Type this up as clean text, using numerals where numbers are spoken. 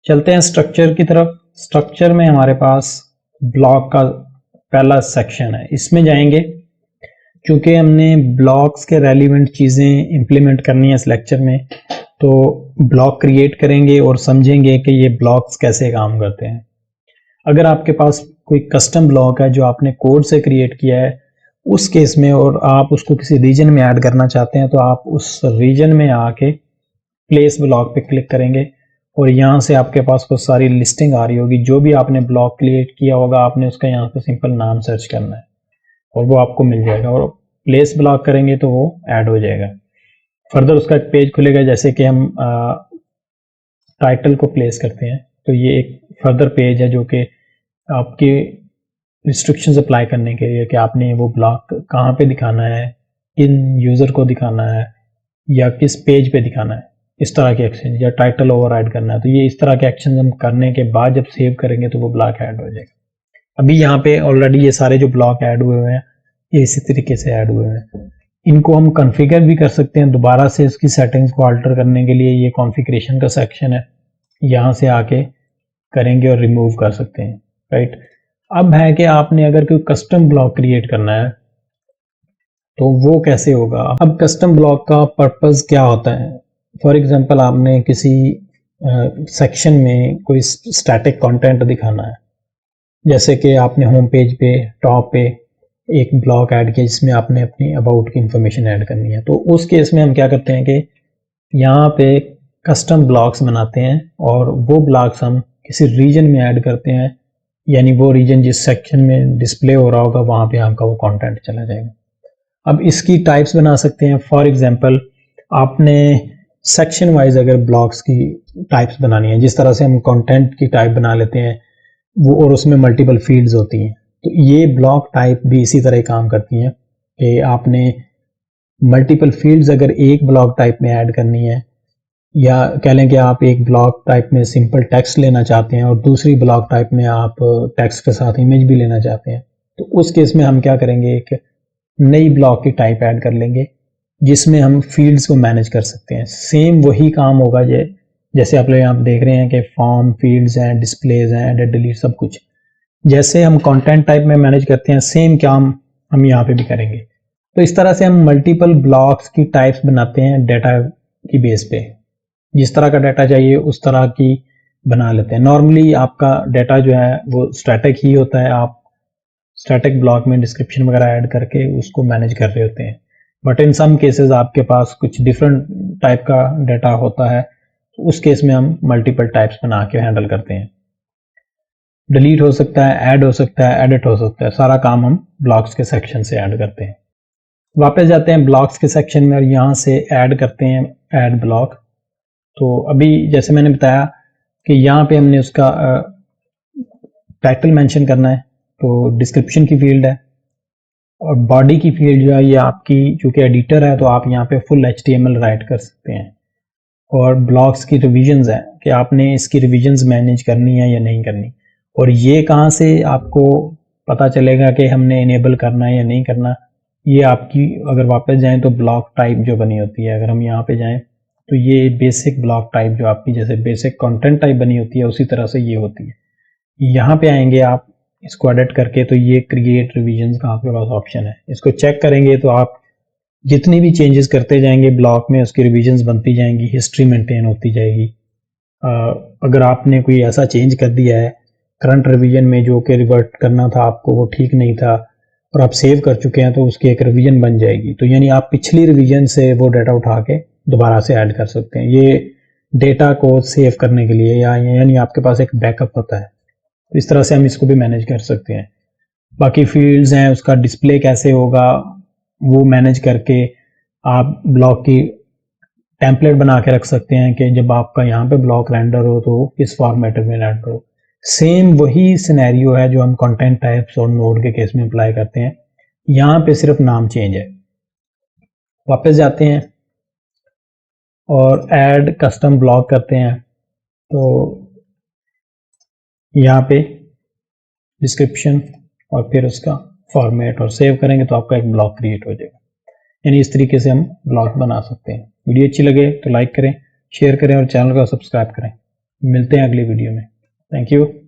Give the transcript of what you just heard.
चलते हैं स्ट्रक्चर की तरफ। स्ट्रक्चर में हमारे पास ब्लॉक का पहला सेक्शन है, इसमें जाएंगे। क्योंकि हमने ब्लॉक्स के रेलिवेंट चीज़ें इंप्लीमेंट करनी है इस लेक्चर में, तो ब्लॉक क्रिएट करेंगे और समझेंगे कि ये ब्लॉक्स कैसे काम करते हैं। अगर आपके पास कोई कस्टम ब्लॉक है जो आपने कोड से क्रिएट किया है उस केस में, और आप उसको किसी रीजन में ऐड करना चाहते हैं, तो आप उस रीजन में आके प्लेस ब्लॉक पे क्लिक करेंगे और यहाँ से आपके पास कुछ सारी लिस्टिंग आ रही होगी। जो भी आपने ब्लॉक क्रिएट किया होगा आपने उसका यहाँ पे सिंपल नाम सर्च करना है और वो आपको मिल जाएगा, और प्लेस ब्लॉक करेंगे तो वो ऐड हो जाएगा। फर्दर उसका एक पेज खुलेगा, जैसे कि हम टाइटल को प्लेस करते हैं तो ये एक फर्दर पेज है जो कि आपके रिस्ट्रिक्शंस अप्लाई करने के लिए कि आपने वो ब्लॉक कहाँ पे दिखाना है, किन यूज़र को दिखाना है या किस पेज पे दिखाना है, इस तरह के एक्शन, या टाइटल ओवरराइड करना है। तो ये इस तरह के एक्शन हम करने के बाद जब सेव करेंगे तो वो ब्लॉक ऐड हो जाएगा। अभी यहाँ पे ऑलरेडी ये सारे जो ब्लॉक ऐड हुए हुए हैं ये इसी तरीके से ऐड हुए हैं। इनको हम कॉन्फ़िगर भी कर सकते हैं दोबारा से। इसकी सेटिंग्स को अल्टर करने के लिए ये कॉन्फ़िगरेशन का सेक्शन है, यहाँ से आके करेंगे और रिमूव कर सकते हैं, राइट। अब है कि आपने अगर कोई कस्टम ब्लॉक क्रिएट करना है तो वो कैसे होगा। अब कस्टम ब्लॉक का पर्पस क्या होता है। फॉर एग्जांपल आपने किसी सेक्शन में कोई स्टैटिक कंटेंट दिखाना है, जैसे कि आपने होम पेज पे टॉप पे एक ब्लॉक ऐड किया जिसमें आपने अपनी अबाउट की इंफॉर्मेशन ऐड करनी है। तो उस केस में हम क्या करते हैं कि यहाँ पे कस्टम ब्लॉक्स बनाते हैं और वो ब्लॉक्स हम किसी रीजन में ऐड करते हैं, यानी वो रीजन जिस सेक्शन में डिस्प्ले हो रहा होगा वहाँ पे आपका वो कंटेंट चला जाएगा। अब इसकी टाइप्स बना सकते हैं। फॉर एग्जांपल आपने सेक्शन वाइज अगर ब्लॉक्स की टाइप्स बनानी है, जिस तरह से हम कंटेंट की टाइप बना लेते हैं वो, और उसमें मल्टीपल फील्ड्स होती हैं, तो ये ब्लॉक टाइप भी इसी तरह काम करती हैं कि आपने मल्टीपल फील्ड्स अगर एक ब्लॉक टाइप में ऐड करनी है, या कह लें कि आप एक ब्लॉक टाइप में सिंपल टेक्स्ट लेना चाहते हैं और दूसरी ब्लॉक टाइप में आप टेक्स्ट के साथ इमेज भी लेना चाहते हैं, तो उस केस में हम क्या करेंगे, एक नई ब्लॉक की टाइप ऐड कर लेंगे जिसमें हम फील्ड्स को मैनेज कर सकते हैं। सेम वही काम होगा जैसे आप लोग यहाँ देख रहे हैं कि फॉर्म, फील्ड्स हैं, डिस्प्लेज हैं, एडिट, डिलीट, सब कुछ जैसे हम कंटेंट टाइप में मैनेज करते हैं सेम काम हम यहाँ पे भी करेंगे। तो इस तरह से हम मल्टीपल ब्लॉक्स की टाइप्स बनाते हैं डाटा की बेस पे। जिस तरह का डाटा चाहिए उस तरह की बना लेते हैं। नॉर्मली आपका डाटा जो है वो स्टैटिक ही होता है, आप स्टैटिक ब्लॉक में डिस्क्रिप्शन वगैरह ऐड करके उसको मैनेज कर रहे होते हैं। बट इन सम केसेस आपके पास कुछ डिफरेंट टाइप का डाटा होता है, तो उस केस में हम मल्टीपल टाइप्स बना के हैंडल करते हैं। डिलीट हो सकता है, ऐड हो सकता है, एडिट हो सकता है, सारा काम हम ब्लॉक्स के सेक्शन से ऐड करते हैं। वापस जाते हैं ब्लॉक्स के सेक्शन में और यहाँ से ऐड करते हैं ऐड ब्लॉक। तो अभी जैसे मैंने बताया कि यहाँ पे हमने उसका टाइटल मेंशन करना है, तो डिस्क्रिप्शन की फील्ड है, और बॉडी की फील्ड जो है ये आपकी, चूँकि एडिटर है तो आप यहाँ पे फुल HTML राइट कर सकते हैं। और ब्लॉक्स की रिविजन्स है कि आपने इसकी रिविजन्स मैनेज करनी है या नहीं करनी, और ये कहाँ से आपको पता चलेगा कि हमने इनेबल करना है या नहीं करना। ये आपकी, अगर वापस जाएं तो ब्लॉक टाइप जो बनी होती है, अगर हम यहाँ पे जाएं तो ये बेसिक ब्लॉक टाइप जो आपकी जैसे बेसिक कंटेंट टाइप बनी होती है उसी तरह से ये होती है। यहाँ पे आएंगे आप इसको एडिट करके, तो ये क्रिएट रिविजन्स का आपके पास ऑप्शन है। इसको चेक करेंगे तो आप जितनी भी चेंजेस करते जाएंगे ब्लॉक में उसकी रिविजन्स बनती जाएंगी, हिस्ट्री मेंटेन होती जाएगी। अगर आपने कोई ऐसा चेंज कर दिया है करंट रिवीजन में जो कि रिवर्ट करना था आपको, वो ठीक नहीं था और आप सेव कर चुके हैं, तो उसकी एक रिवीजन बन जाएगी। तो यानी आप पिछली रिवीजन से वो डाटा उठा के दोबारा से ऐड कर सकते हैं। ये डेटा को सेव करने के लिए, या यानी आपके पास एक बैकअप होता है, तो इस तरह से हम इसको भी मैनेज कर सकते हैं। बाकी फील्ड्स हैं, उसका डिस्प्ले कैसे होगा वो मैनेज करके आप ब्लॉक की टेम्पलेट बना के रख सकते हैं कि जब आपका यहाँ पे ब्लॉक रेंडर हो तो किस फॉर्मेट में रेंडर हो। सेम वही सिनेरियो है जो हम कंटेंट टाइप्स और नोड के केस में अप्लाई करते हैं, यहाँ पे सिर्फ नाम चेंज है। वापस जाते हैं और ऐड कस्टम ब्लॉक करते हैं, तो यहाँ पे डिस्क्रिप्शन और फिर उसका फॉर्मेट और सेव करेंगे तो आपका एक ब्लॉक क्रिएट हो जाएगा। यानी इस तरीके से हम ब्लॉग बना सकते हैं। वीडियो अच्छी लगे तो लाइक करें, शेयर करें और चैनल को सब्सक्राइब करें। मिलते हैं अगली वीडियो में। Thank you.